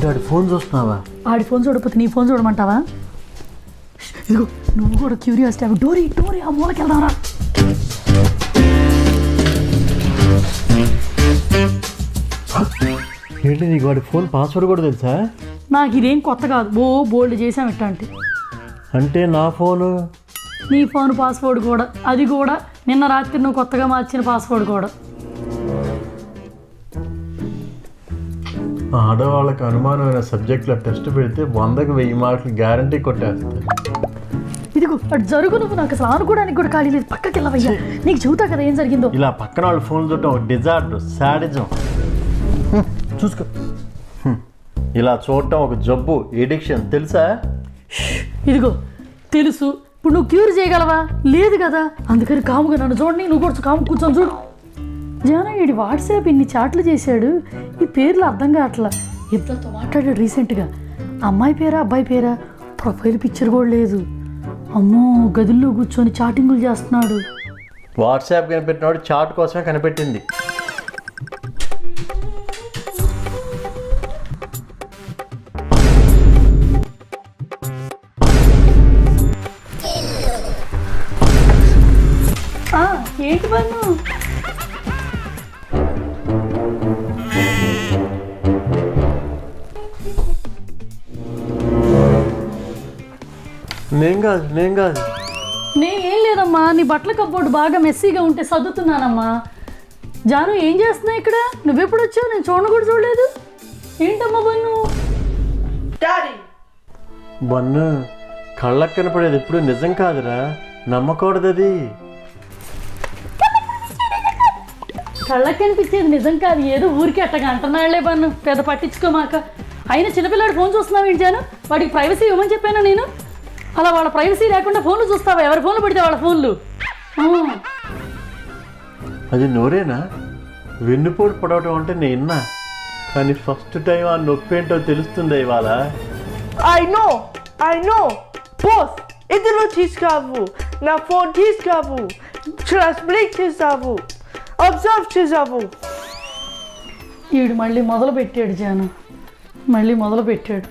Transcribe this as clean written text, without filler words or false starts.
ఆడి phone చూస్తున్నావా? ఆడి phone చూడకపోతే నీ ఫోన్ చూడమంటావా? ఇదిగో నువ్వు కూడా క్యూరియాసిటీ అవి డోరీ డోరీ ఆ మూలకి వెళ్దాంరా. ఏంటి నీకు వాడి ఫోన్ పాస్వర్డ్ కూడా తెలుసా? నాకు ఇదేం కొత్త కాదు, బోల్డ్ చేసాం ఇట్లాంటి. అంటే నా ఫోను నీ ఫోన్ పాస్వర్డ్ కూడా, అది కూడా నిన్న రాత్రి నువ్వు కొత్తగా మార్చిన పాస్వర్డ్ కూడా. ఆడవాళ్ళకి అనుమానమైన సబ్జెక్టులో టెస్ట్ పెడితే 100కి 1000 మార్కులు గ్యారంటీ కొట్టేస్తారు. ఇదిగో అటు జరుగు, నువ్వు నాకు అసలు ఆనుకోవడానికి కూడా ఖాళీ లేదు, పక్కకి వెళ్ళవయ్యా. నీకు చెబుతా కదా ఏం జరిగిందో. ఇలా పక్కన వాళ్ళ ఫోన్ చూడటం ఒక డిజార్డర్, సాడిజం. చూసుకో, ఇలా చూడటం ఒక జబ్బు, ఎడిక్షన్, తెలుసా? ఇదిగో తెలుసు, ఇప్పుడు నువ్వు క్యూర్ చేయగలవా? లేదు కదా, అందుకని కాముగా నన్ను చూడండి, నువ్వు కూడా కాము కూర్చొని చూడు. జానా వీడి వాట్సాప్ ఇన్ని చాట్లు చేశాడు, ఈ పేర్లు అర్థం కావట్లా. ఇద్దరితో మాట్లాడాడు రీసెంట్గా, అమ్మాయి పేరా అబ్బాయి పేరా, ప్రొఫైల్ పిక్చర్ కూడా లేదు. అమ్మో, గదుల్లో కూర్చొని చాటింగులు చేస్తున్నాడు. వాట్సాప్ కనిపెట్టినవాడు చాట్ కోసమే కనిపెట్టింది. ఏంటి బన్ను? నేను కాదు నేనేం లేదమ్మా, నీ బట్టల కప్బోర్డు బాగా మెస్సీగా ఉంటే సర్దుతున్నానమ్మా. జాను ఏం చేస్తున్నావు ఇక్కడ? నువ్వెప్పుడు వచ్చావు? నేను చూడను కూడా చూడలేదు. ఏంటమ్మా బన్ను? బన్ను, కళ్ళకు కనపడేది ఎప్పుడు నిజం కాదురా, నమ్మకూడదు. అది కళ్ళకి కనిపించేది నిజం కాదు, ఏదో ఊరికి అట్టగా అంటున్నాళ్లే బన్ను, పెద్ద పట్టించుకోమాక. అయినా చిన్నపిల్లాడు ఫోన్ చూస్తున్నావు ఏంటాను? వాడికి ప్రైవసీ ఇవ్వమని చెప్పాను నేను. అలా వాళ్ళ ప్రైవసీ లేకుండా ఫోన్లు చూస్తావా? ఎవరి ఫోన్లు పడితే వాళ్ళ ఫోన్లు. అది నోరేనా? వెన్నుపోటు పడవటం అంటే నేన్నా, కానీ ఫస్ట్ టైం ఆ నొప్పి ఏంటో తెలుస్తుంది ఇవాళ. I know బాస్, ఇద్దరు తీసుకావు, నా ఫోన్ తీసుకావు, ట్రాన్స్బ్రేక్ చేసావు, అబ్జర్వ్ చేసావు. వీడు మళ్ళీ మొదలు పెట్టాడు జాను, మళ్ళీ మొదలు పెట్టాడు.